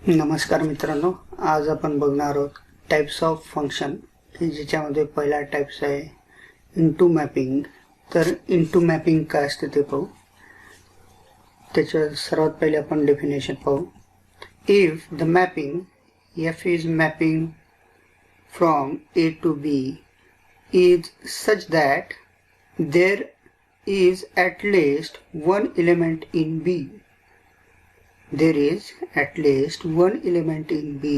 नमस्कार मित्रांनो, आज आपण बघणार आहोत टाइप्स ऑफ फंक्शन की ज्याच्यामध्ये पहिला टाइप्स आहे इनटू मॅपिंग। तर इनटू मॅपिंग काय असते ते पाहू। त्याच्या सर्वात पहिले आपण डेफिनेशन पाहू। If the mapping f is mapping from A to B is such that there is at least one element in B, there is at least one element in B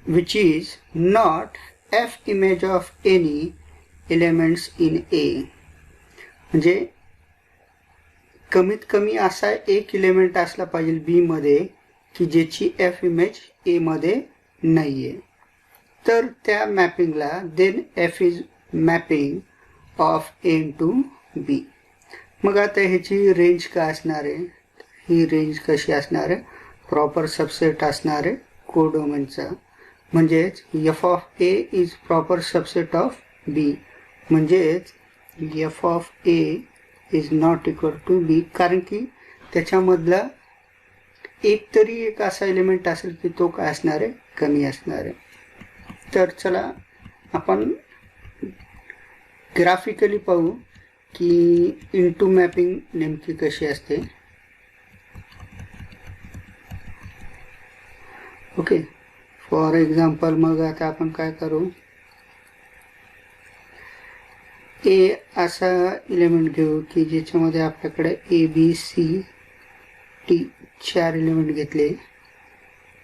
which is not F image of any elements in A। म्हणजे कमीत कमी असा एक element असला पाहिजे बी मध्ये की ज्याची F इमेज A मध्ये नाहीये, तर त्या मॅपिंगला then F is mapping of A to B। मग आता ह्याची रेंज काय असणार आहे? ही रेंज कशी असणार आहे? प्रॉपर सबसेट असणार आहे कोडोमेनचा, म्हणजेच f of A is proper subset of B, म्हणजेच f of A is not equal to B, कारण की त्याच्यामधला एक तरी एक असा एलिमेंट असेल की तो काय असणार आहे? कमी असणार आहे। तर चला आपण ग्राफिकली पाहू की इनटू मॅपिंग नेमकी कशी असते। ओके, फॉर एक्झाम्पल मग आता आपण काय करू, ए असा एलिमेंट घेऊ की ज्याच्यामध्ये आपल्याकडे ए बी सी टी चार एलिमेंट घेतले,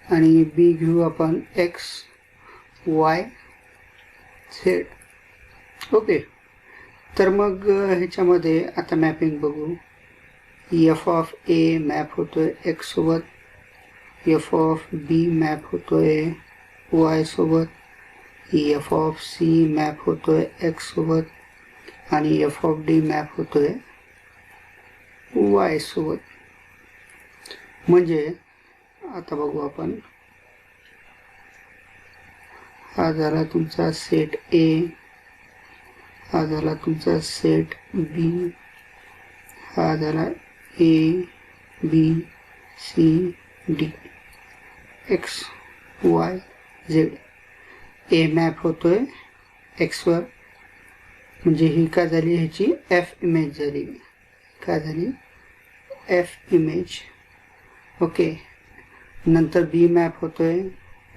आणि बी घेऊ आपण एक्स वाय झेड। ओके, तर मग ह्याच्यामध्ये आता मॅपिंग बघू। एफ ऑफ ए मॅप होतोय एक्स सोबत, एफ ऑफ बी मॅप होतोय वाय सोबत, एफ ऑफ सी मॅप होतोय एक्स सोबत, आणि एफ ऑफ डी मॅप होतोय वाय सोबत। म्हणजे आता बघू आपण, हा झाला तुमचा सेट ए, हा झाला तुमचा सेट बी, हा झाला A B C D X Y Z. A map होतोय एक्स वर, म्हणजे ही काय झाली? ह्याची एफ इमेज झाली। काय झाली? F image. ओके, नंतर बी मॅप होतोय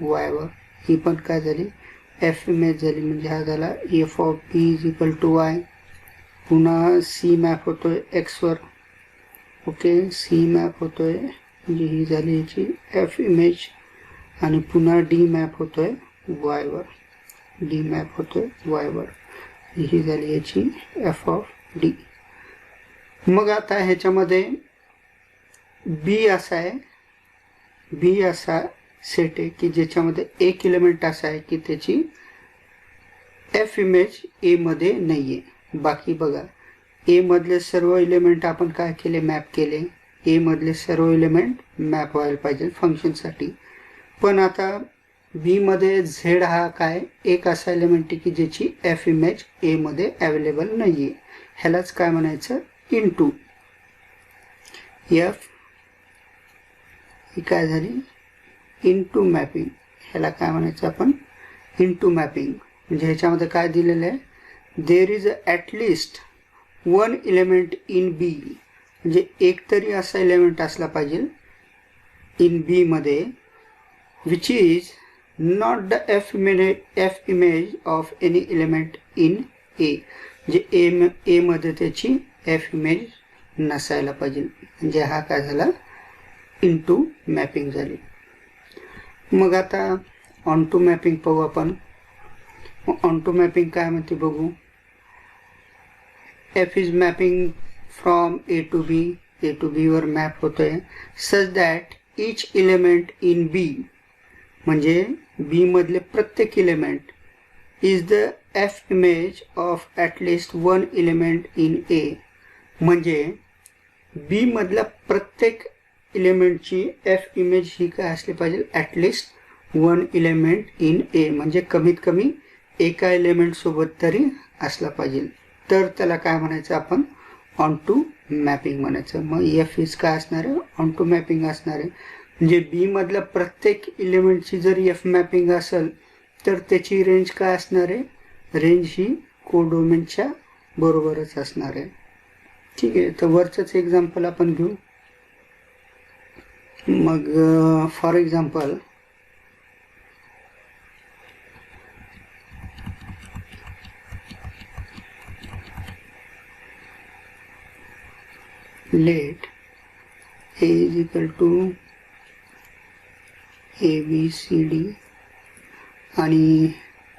वाय वर, ही पण काय झाली? एफ इमेज झाली, म्हणजे हा झाला f of B is equal to Y. पुन्हा सी मॅप होतोय एक्स वर, ओके, सी मॅप होतोय म्हणजे ही झाली ह्याची एफ इमेज, आणि पुन्हा डी मॅप होतोय वाय वर, डी मॅप होतोय वाय वर, ही झाली ह्याची एफ ऑफ डी। मग आता ह्याच्यामध्ये बी असा आहे, बी असा सेट आहे की ज्याच्यामध्ये एक एलिमेंट असा आहे की त्याची एफ इमेज ए मध्ये नाहीये। बाकी बघा, ए मधले सर्व एलिमेंट आपण काय केले? मॅप केले। ए मधले सर्व एलिमेंट मॅप व्हायला पाहिजे फंक्शनसाठी, पण आता बी मध्ये झेड हा काय एक असा एलिमेंट आहे की ज्याची एफ इमेज ए मध्ये अवेलेबल नाहीये। ह्यालाच काय म्हणायचं? इनटू एफ, ही काय झाली? Into mapping. ह्याला काय म्हणायचं आपण? Into mapping. म्हणजे ह्याच्यामध्ये काय दिलेलं आहे? There is at least one element in B, म्हणजे एक तरी असा एलिमेंट असला पाहिजे इन बी मध्ये which is not the f image of any element in A, म्हणजे A मध्ये त्याची f इमेज नसायला पाहिजे। म्हणजे हा काय झाला? इनटू मॅपिंग झाली। मग आता ऑन टू मॅपिंग पाहू आपण। ऑन टू मॅपिंग काय म्हणते बघू। f is mapping from A to B, A to B वर मॅप होतोय such that each element in B, म्हणजे बी मधले प्रत्येक element is the f image of at least one element in A, म्हणजे B मधल्या प्रत्येक एलिमेंटची एफ इमेज ही काय असली पाहिजे? At least one element in A, म्हणजे कमीत कमी एका एलिमेंट सोबत तरी असला पाहिजे। तर त्याला काय म्हणायचं आपण? ऑन टू मॅपिंग म्हणायचं। मग एफ इज काय असणार आहे? ऑन टू मॅपिंग असणार आहे। म्हणजे बी मधल्या प्रत्येक इलेमेंटची जर एफ मॅपिंग असेल तर त्याची रेंज काय असणार आहे, रेंज ही कोडोमेनच्या बरोबरच असणार आहे. ठीक आहे, तर वरचंच एक्झाम्पल आपण घेऊ. मग for example let A is equal to ABCD आणि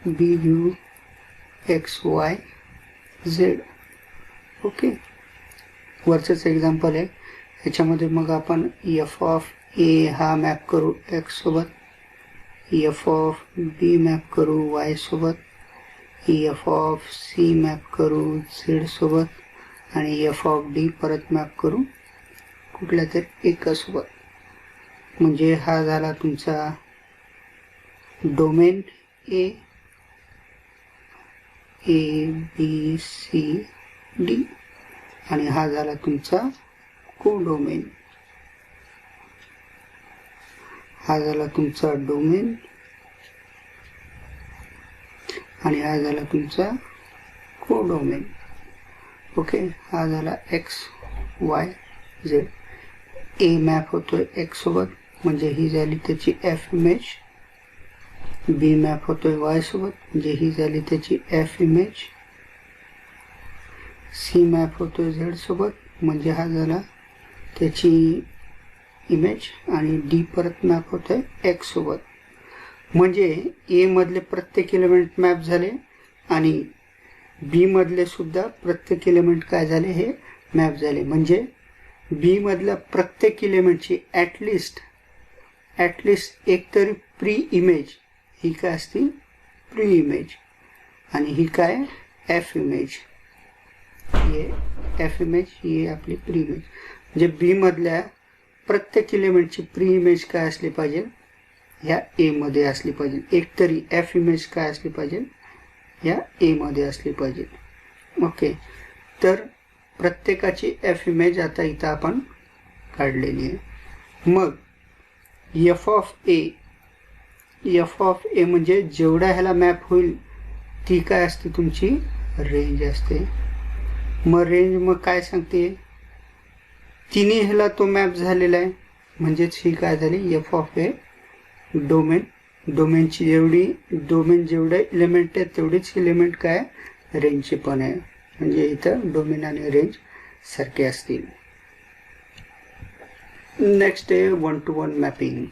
B घेऊ XYZ. ओके, वरचंच एक्झाम्पल आहे. ह्याच्यामध्ये मग आपण एफ ऑफ ए हा मॅप करू एक्स सोबत, एफ ऑफ बी मॅप करू वाय सोबत, एफ ऑफ सी मॅप करू झेड सोबत आणि एफ ऑफ डी परत मॅप करू कुठल्या तरी एकासोबत. म्हणजे हा झाला तुमचा domain A, A B C D, आणि हा झाला तुमचा कोडोमेन. हा झाला तुमचा डोमेन आणि हा झाला तुमचा कोडोमेन. ओके, हा झाला x Y Z. A map होतोय एक्स सोबत म्हणजे ही झाली त्याची एफ इमेज, बी मॅप होतोय वाय सोबत म्हणजे ही झाली त्याची एफ इमेज, सी मॅप होतोय झेड सोबत म्हणजे हा झाला त्याची इमेज, आणि डी परत मॅप होतोय एक्स सोबत. म्हणजे ए मधले प्रत्येक एलिमेंट मॅप झाले आणि बी मधले सुद्धा प्रत्येक एलिमेंट काय झाले, हे मॅप झाले. म्हणजे बी मधल्या प्रत्येक एलिमेंटची ॲटलिस्ट एक तरी प्री इमेज ही काय असते, प्री इमेज, आणि ही काय एफ इमेज, हे एफ इमेज ही आपली प्री इमेज. म्हणजे बी मधल्या प्रत्येक एलिमेंटची प्री इमेज काय असली पाहिजे, ह्या ए मध्ये असली पाहिजे. एक तरी एफ इमेज काय असली पाहिजे, या ए मध्ये असली पाहिजे. ओके, तर प्रत्येकाची एफ इमेज आता इथं आपण काढलेली आहे. मग एफ ऑफ ए म्हणजे जेवढा ह्याला मॅप होईल ती काय असते, तुमची रेंज असते. मग रेंज मग काय सांगते, तिन्ही ह्याला तो मॅप झालेला आहे म्हणजेच ही काय झाली एफ ऑफ ए डोमेन. डोमेनची डोमेन जेवढे इलेमेंट आहेत तेवढीच इलेमेंट काय रेंजचे पण आहे. म्हणजे इथं डोमेन आणि रेंज सारखे असतील. नेक्स्ट आहे 1-to-1 मॅपिंग.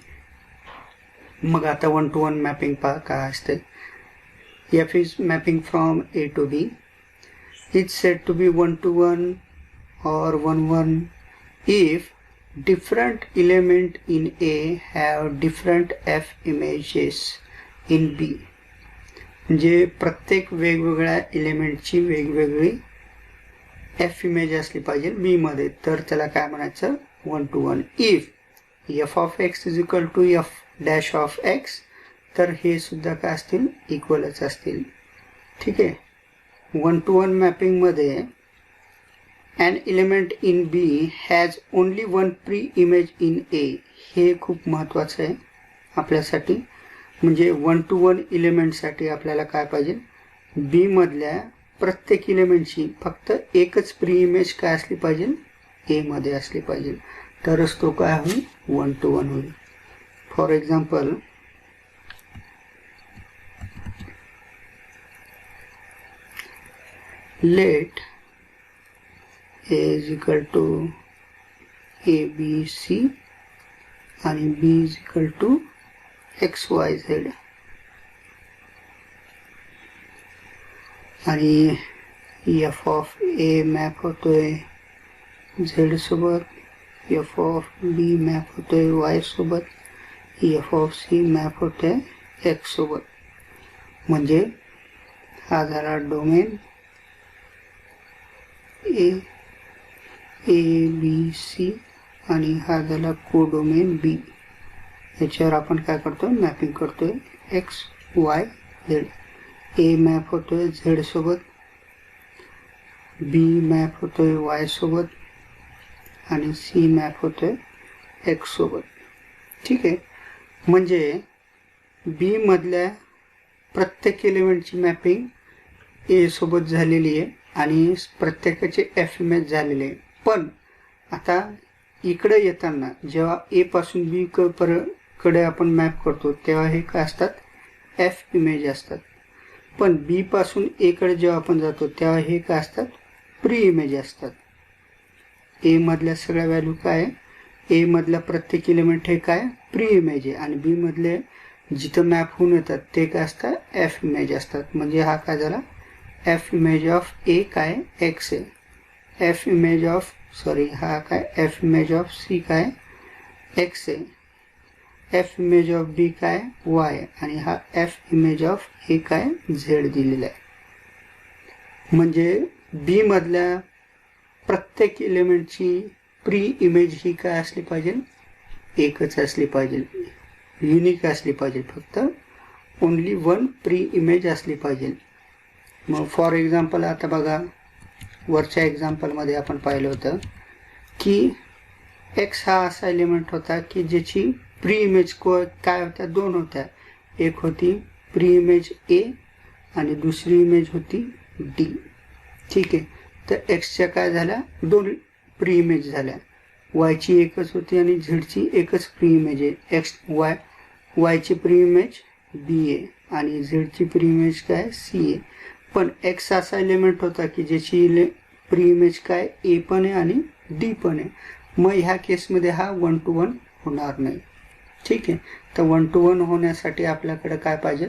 मग आता 1-to-1 मॅपिंग पहा काय असते. F is mapping from A to B is said to be 1-to-1 or 1-1 if different element in A have different F images in B. म्हणजे प्रत्येक वेगवेगळ्या एलिमेंटची वेगवेगळी एफ इमेज असली पाहिजे बी मध्ये, तर त्याला काय म्हणायचं 1-to-1. If f of X is equal to f dash of X, तर हे सुद्धा काय असतील, इक्वलच असतील. ठीक आहे. 1-to-1 मॅपिंग मध्ये an element in B has only one pre-image in A. हे खूप महत्वाचं आहे आपल्यासाठी. म्हणजे 1-to-1 एलिमेंटसाठी आपल्याला काय पाहिजे, बी मधल्या प्रत्येक एलिमेंटची फक्त एकच प्री इमेज काय असली पाहिजे, ए मध्ये असली पाहिजे, तरच तो काय होईल 1-to-1 होईल. For example let A is equal to ABC आणि B is equal to XYZ. आणि F of A मॅप होतोय Z सोबत, F of B मॅप होतोय Y सोबत, F of C मॅप होतोय X सोबत. म्हणजे हा झाला डोमेन ए बी सी आणि हा झाला कोडोमेन बी. याच्यावर आपण काय करतोय, मॅपिंग करतोय x Y Z. A map होतोय झेड सोबत, बी मॅप होतोय वाय सोबत आणि सी मॅप होतोय एक्स सोबत. ठीक आहे. म्हणजे बी मधल्या प्रत्येक एलिमेंटची मॅपिंग ए सोबत झालेली आहे आणि प्रत्येकाचे एफ इमेज झालेले आहे. पण आता इकडे येताना जेव्हा ए पासून बी कडे आपण मॅप करतो तेव्हा हे काय असतात, एफ इमेज असतात. पण बी पासून ए कडे जेव्हा आपण जातो तेव्हा हे काय असतात, प्री इमेज असतात. ए मधल्या सगळ्या व्हॅल्यू काय, ए मधला प्रत्येक एलिमेंट हे काय, प्री इमेज आहे. आणि बी मधले जिथं मॅप होऊन येतात ते काय असतात, एफ इमेज असतात. म्हणजे हा काय झाला, एफ इमेज ऑफ ए काय एक्स आहे, एफ इमेज ऑफ हा काय एफ इमेज ऑफ सी काय एक्स आहे, एफ इमेज ऑफ बी काय वाय, आणि हा एफ इमेज ऑफ ए काय झेड दिलेला आहे. म्हणजे बी मधल्या प्रत्येक एलिमेंटची प्री इमेज ही काय असली पाहिजे, एकच असली पाहिजे, युनिक असली पाहिजे. फक्त ओनली वन प्री इमेज असली पाहिजे. मग फॉर एक्झाम्पल आता बघा, वरच्या एक्झाम्पलमध्ये आपण पाहिलं होतं की एक्स हा असा एलिमेंट होता की ज्याची प्री इमेज काय होत्या, दोन होत्या. एक होती प्री इमेज ए आणि दुसरी इमेज होती डी. ठीक आहे. तर एक्सच्या काय झाल्या, दोन प्री इमेज झाल्या. वायची एकच होती आणि झेडची एकच प्री इमेज आहे. एक्स वायची प्री इमेज बी आहे आणि झेडची प्री इमेज काय सी आहे. पण एक्स असा एलिमेंट होता की ज्याची प्री इमेज काय ए पण आहे आणि डी पण आहे. मग ह्या केसमध्ये हा 1 to 1 होणार नाही. ठीक आहे. तर 1 to 1 होण्यासाठी आपल्याकडे काय पाहिजे,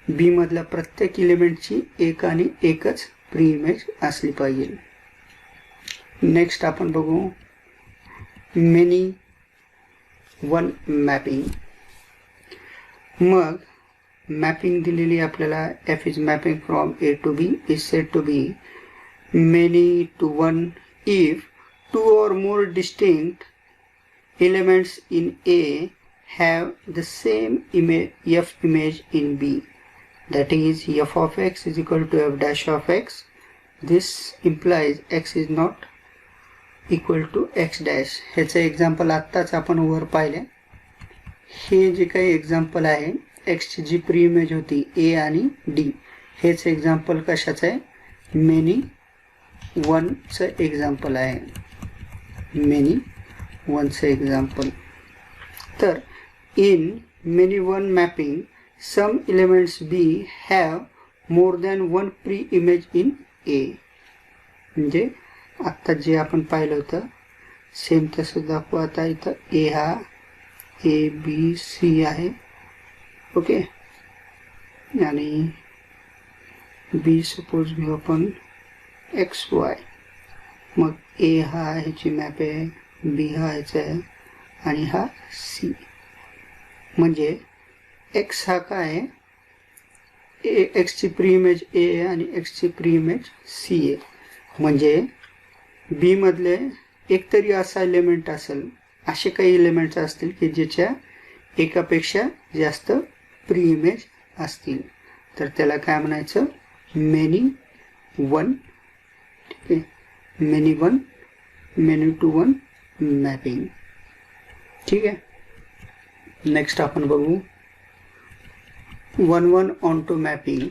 बी मधल्या प्रत्येक एलिमेंटची एक आणि एकच प्री इमेज असली पाहिजे. नेक्स्ट आपण बघू मेनी वन मॅपिंग. मग मॅपिंग दिलेली आपल्याला, f is mapping from A to B is said to be many to one if two or more distinct elements in A have the same f image in B. That is, f of x is equal to f dash of x. This implies x is not equal to x dash. ह्याचं example आत्ताच आपण वर पाहिले. हे जे काही example आहे, एक्सची जी pre image होती ए आणि डी, हेच एक्झाम्पल कशाचं आहे, मेनी वनचं एक्झाम्पल आहे. मेनी वनचं एक्झाम्पल. तर in many one mapping some elements B have more than one pre image in A. म्हणजे आत्ता जे आपण पाहिलं होतं सेम तसं दाखवू. आता इथं ए हा ए बी सी आहे, ओके, आणि बी सपोज घेऊ आपण एक्स वाय. मग ए हा ह्याची मॅप आहे, बी हा ह्याचा आहे आणि हा सी. म्हणजे एक्स हा काय आहे, एक्सची प्री इमेज ए आहे आणि एक्सची प्री इमेज सी आहे. म्हणजे बी मधले एकतरी असा एलिमेंट असेल, असे काही एलिमेंट्स असतील की ज्याच्या एकापेक्षा जास्त प्री इमेज असतील. तर त्याला काय म्हणायचं, मेनी वन. ठीक आहे. Many one, many to one mapping. ठीक आहे. नेक्स्ट आपण बघू 1-1 onto mapping.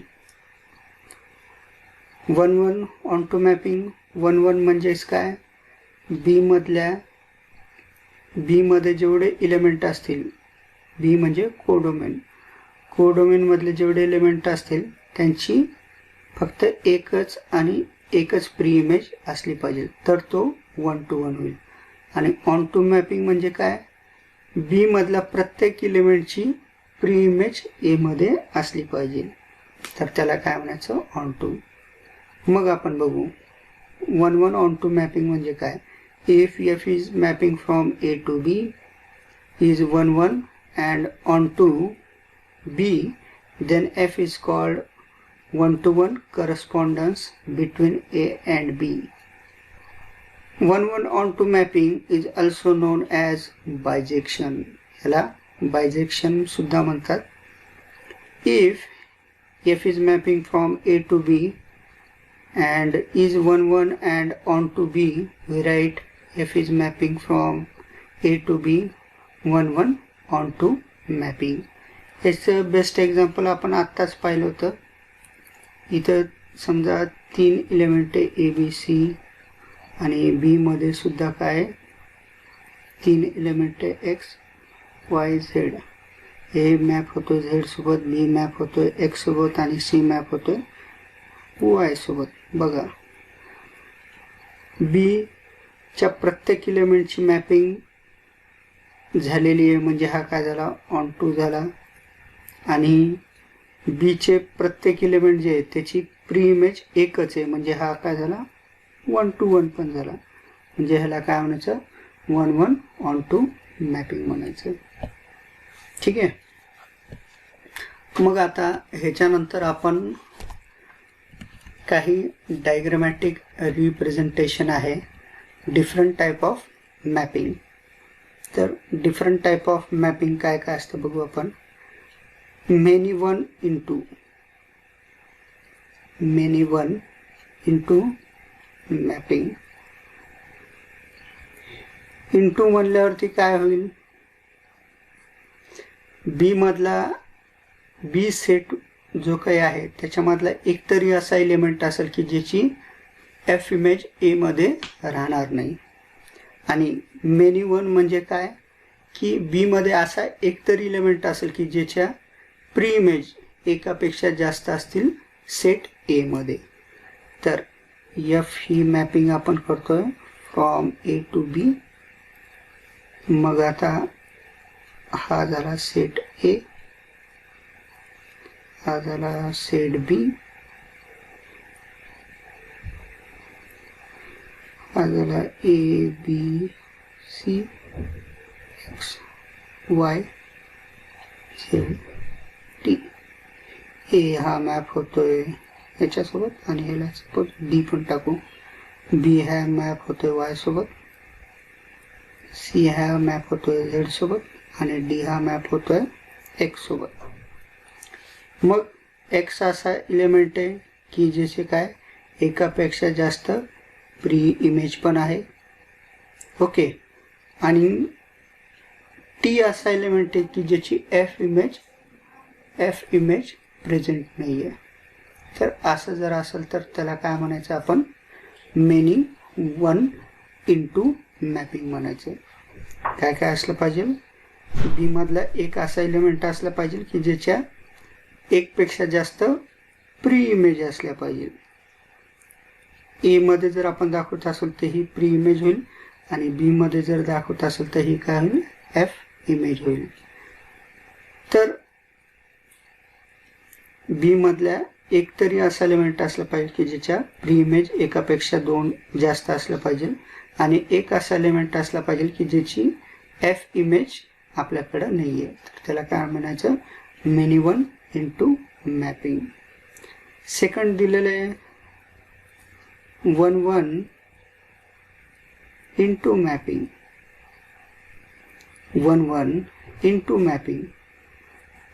1-1 onto mapping. 1-1 म्हणजेच काय, बी मध्ये जेवढे एलिमेंट असतील, बी म्हणजे कोडोमेन, कोडोमेन मधले जेवढे एलिमेंट असतील त्यांची फक्त एकच आणि एकच प्री इमेज असली पाहिजे, तर तो 1 to 1 होईल. आणि ऑन टू मॅपिंग म्हणजे काय, बी मधल्या प्रत्येक एलिमेंटची प्री इमेज ए मध्ये असली पाहिजे, तर त्याला काय म्हणायचं, ऑन टू. मग आपण बघू 1-1 ऑन टू मॅपिंग म्हणजे काय. If f is mapping from A to B is 1-1 and onto B, then f is called 1-to-1 correspondence between A and B. 1-1 onto mapping is also known as bijection. ह्याला bijection सुद्धा म्हणतात. If f is mapping from A to B and is 1-1 and onto B, we write f is mapping from A to B 1-1 onto mapping. याचं best example आपण आत्ताच पाहिलं होतं. इथं समजा 3 एलिमेंट आहे ए बी सी आणि बी मध्ये सुद्धा काय 3 एलिमेंट आहे x Y Z. A map होतो झेड सोबत, बी मॅप होतोय एक्स सोबत आणि सी मॅप होतोय वाय सोबत. बघा बी च्या प्रत्येक एलिमेंटची मॅपिंग झालेली आहे म्हणजे हा काय झाला ऑन टू झाला. आणि बी चे प्रत्येक एलिमेंट जे आहे त्याची प्री इमेज एकच आहे म्हणजे हा काय झाला 1 to 1 पण झाला. म्हणजे ह्याला काय म्हणायचं 1-1 ऑन टू मॅपिंग म्हणायचं. ठीक आहे. मग आता ह्याच्यानंतर आपण काही डायग्रामॅटिक रिप्रेझेंटेशन आहे डिफरंट टाईप ऑफ मॅपिंग. तर डिफरंट टाईप ऑफ मॅपिंग काय काय असतं बघू आपण. many one into mapping. Into म्हणल्यावरती काय होईल बी मधला बी सेट जो काही आहे त्याच्यामधला एकतरी असा एलिमेंट असेल की ज्याची एफ इमेज ए मध्ये राहणार नाही. आणि मेनी वन म्हणजे काय की बी मध्ये असा एकतरी एलिमेंट असेल की ज्याच्या प्री इमेज एकापेक्षा जास्त असतील सेट ए मध्ये. तर एफ ही मॅपिंग आपण करतोय फ्रॉम ए टू बी. मग आता हा झाला सेट ए, हा झाला सेट बी, हा झाला A B C X Y Z T. A हा मॅप होतोय याच्यासोबत आणि ह्याला सपोज डी पण टाकू. बी हा मॅप होतोय वाय सोबत, सी हा मॅप होतोय झेड सोबत आणि डी हा मॅप होतोय एक्स सोबत. मग एक्स असा एलिमेंट आहे की ज्याचे काय एकापेक्षा जास्त प्री इमेज पण आहे. ओके. आणि टी असा एलिमेंट आहे की ज्याची एफ इमेज प्रेझेंट नाही आहे. तर असं जर असेल तर त्याला काय म्हणायचं आपण मेनी वन इंटू मॅपिंग म्हणायचं. काय काय असलं पाहिजे बी मधला एक असा एलिमेंट असला पाहिजे की ज्याच्या एक पेक्षा जास्त प्री इमेज असल्या पाहिजे. ए मध्ये जर आपण दाखवत असेल तर ही प्री इमेज होईल आणि बी मध्ये जर दाखवत असेल तर ही काय होईल एफ इमेज होईल. तर बी मधल्या एक तरी असा एलिमेंट असला पाहिजे की ज्याच्या प्री इमेज एकापेक्षा 2 जास्त असलं पाहिजे आणि एक असा एलिमेंट असला पाहिजे की ज्याची एफ इमेज आपल्याकडे नाहीये. तर त्याला काय म्हणायचं many one into mapping. Second दिलेलं आहे 1-1 into mapping. 1-1 into mapping.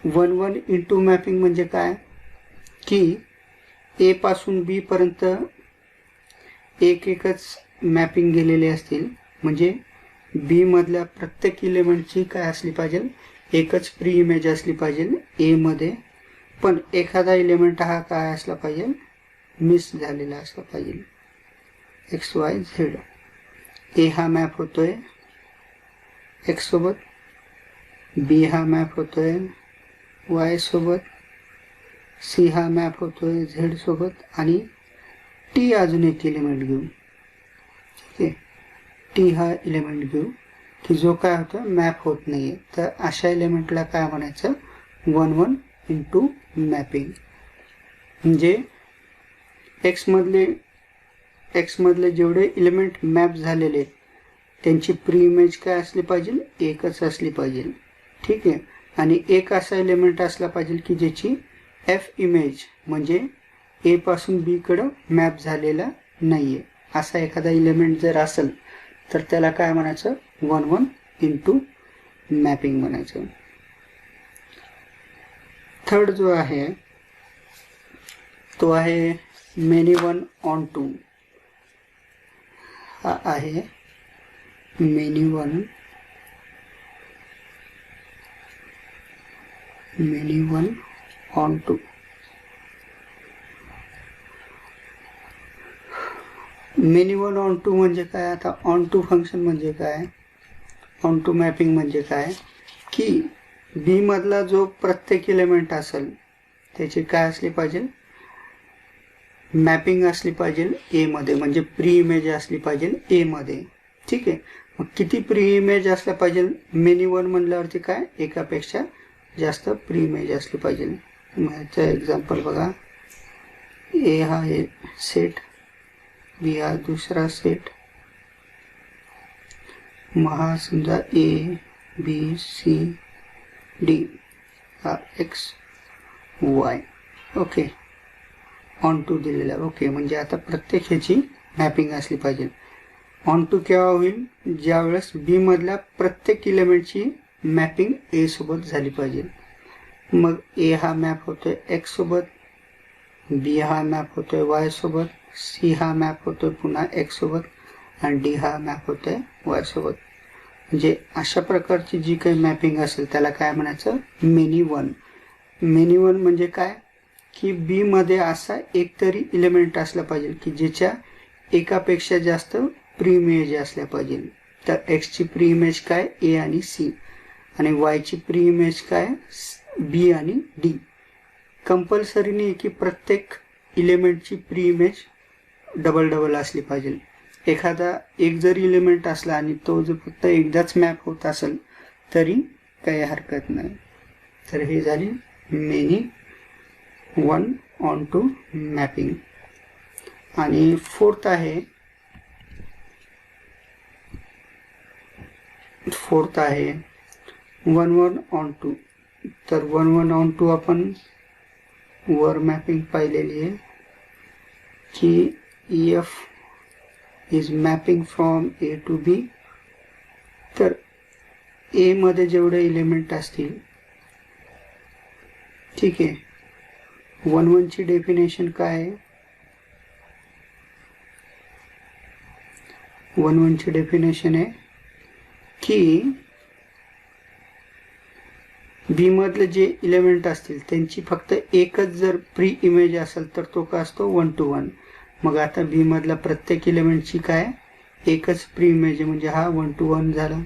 1-1 into mapping म्हणजे काय की ए पासून बी पर्यंत एकच मॅपिंग गेलेले असतील म्हणजे बी मधल्या प्रत्येक एलिमेंटची काय असली पाहिजे एकच प्री इमेज असली पाहिजे ए मध्ये. पण एखादा एलिमेंट हा काय असला पाहिजे मिस झालेला असला पाहिजे एक्स वाय झेड. ए हा मॅप होतोय एक्स सोबत, बी हा मॅप होतोय वाय सोबत, सी हा मॅप होतोय झेड सोबत आणि टी अजून एक एलिमेंट घेऊ. ठीक आहे. टी हा एलिमेंट घेऊ की जो काय होतं मॅप होत नाहीये. तर अशा एलिमेंटला काय म्हणायचं 1-1 इंटू मॅपिंग. म्हणजे एक्स मधले जेवढे एलिमेंट मॅप झालेले त्यांची प्री इमेज काय असली पाहिजे एकच असली पाहिजे. ठीक आहे. आणि एक असा एलिमेंट असला पाहिजे की ज्याची एफ इमेज म्हणजे ए पासून बी कडे मॅप झालेला नाहीये. असा एखादा एलिमेंट जर असेल तर त्याला काय म्हणायचं 1-1 इंटू मॅपिंग म्हणायचं. थर्ड जो आहे तो आहे मेनी वन ऑन टू. हा आहे many one many one onto. Many one onto म्हणजे काय? आता ऑन टू फंक्शन म्हणजे काय? ऑन टू मॅपिंग म्हणजे काय की बी मधला जो प्रत्येक एलिमेंट असेल त्याची काय असली पाहिजे? मॅपिंग असली पाहिजे ए मध्ये, म्हणजे प्री इमेज असली पाहिजे ए मध्ये. ठीक आहे. मग किती प्री इमेज असल्या पाहिजे? मेनी वन म्हणल्यावरती काय? एकापेक्षा जास्त प्री इमेज असली पाहिजे. याचं एक्झाम्पल बघा. ए हा सेट, बी हा दुसरा सेट, मग हा समजा ए बी सी डी हा X Y. Okay. Onto दिलेला. ओके. म्हणजे आता प्रत्येक ह्याची मॅपिंग असली पाहिजे. ऑन टू केव्हा होईल? ज्या वेळेस बी मधल्या प्रत्येक एलिमेंटची मॅपिंग ए सोबत झाली पाहिजे. मग ए हा मॅप होतोय एक्स सोबत, बी हा मॅप होतोय वाय सोबत, सी हा मॅप होतोय पुन्हा एक्स सोबत आणि डी हा मॅप होतोय वाय सोबत. म्हणजे अशा प्रकारची जी काही मॅपिंग असेल त्याला काय म्हणायचं? Many one. मेनी वन म्हणजे काय की बी मध्ये असा एक तरी एलिमेंट असला पाहिजे की ज्याच्या एकापेक्षा जास्त प्री इमेज असल्या पाहिजे. तर एक्स ची प्री इमेज काय? ए आणि सी, आणि वाय ची प्री इमेज काय? बी आणि डी. कंपल्सरी नाही की प्रत्येक एलिमेंटची प्री इमेज डबल डबल असली पाहिजे. एखादा एक जरी एलिमेंट असला आणि तो जर फक्त एकदाच मॅप होत असेल तरी काही हरकत नाही. तर हे झाली many one onto mapping. आणि फोर्थ आहे वन वन ऑन टू. तर वन वन ऑन टू आपण वर मॅपिंग पाहिलेली आहे की f is mapping from A to B. तर ए मध्ये जेवढे एलिमेंट असतील, ठीक आहे, वन वन ची डेफिनेशन काय आहे? वन वन ची डेफिनेशन आहे की बी मधले जे एलिमेंट असतील त्यांची फक्त एकच जर प्री इमेज असेल तर तो काय असतो? One two one. मग आता बी मधल्या प्रत्येक एलिमेंटची काय? एकच प्री इमेज आहे, म्हणजे हा वन टू वन झाला.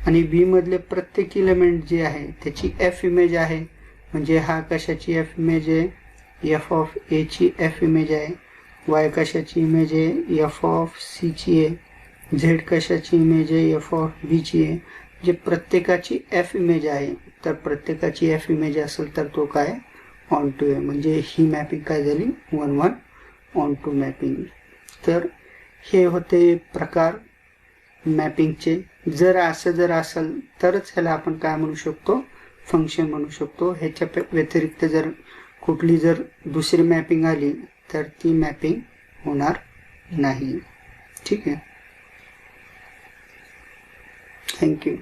आणि बी मधले प्रत्येक एलिमेंट जे आहे त्याची एफ इमेज आहे, म्हणजे हा कशाची एफ इमेज आहे? एफ ऑफ ए ची एफ इमेज आहे. वाय कशाची इमेज आहे? एफ ऑफ सी ची आहे. झेड कशाची इमेज आहे? एफ ऑफ बी ची आहे. म्हणजे प्रत्येकाची एफ इमेज आहे. तर प्रत्येकाची एफ इमेज असेल तर तो काय? ऑन टू आहे. म्हणजे ही मॅपिंग काय झाली? One one onto mapping. तर हे होते प्रकार मॅपिंगचे. जर असेल तरच ह्याला आपण काय म्हणू शकतो? फंक्शन म्हणू शकतो. ह्याच्या व्यतिरिक्त जर कुठली जर दुसरी मॅपिंग आली तर ती मॅपिंग होणार नाही. ठीक आहे. थँक्यू.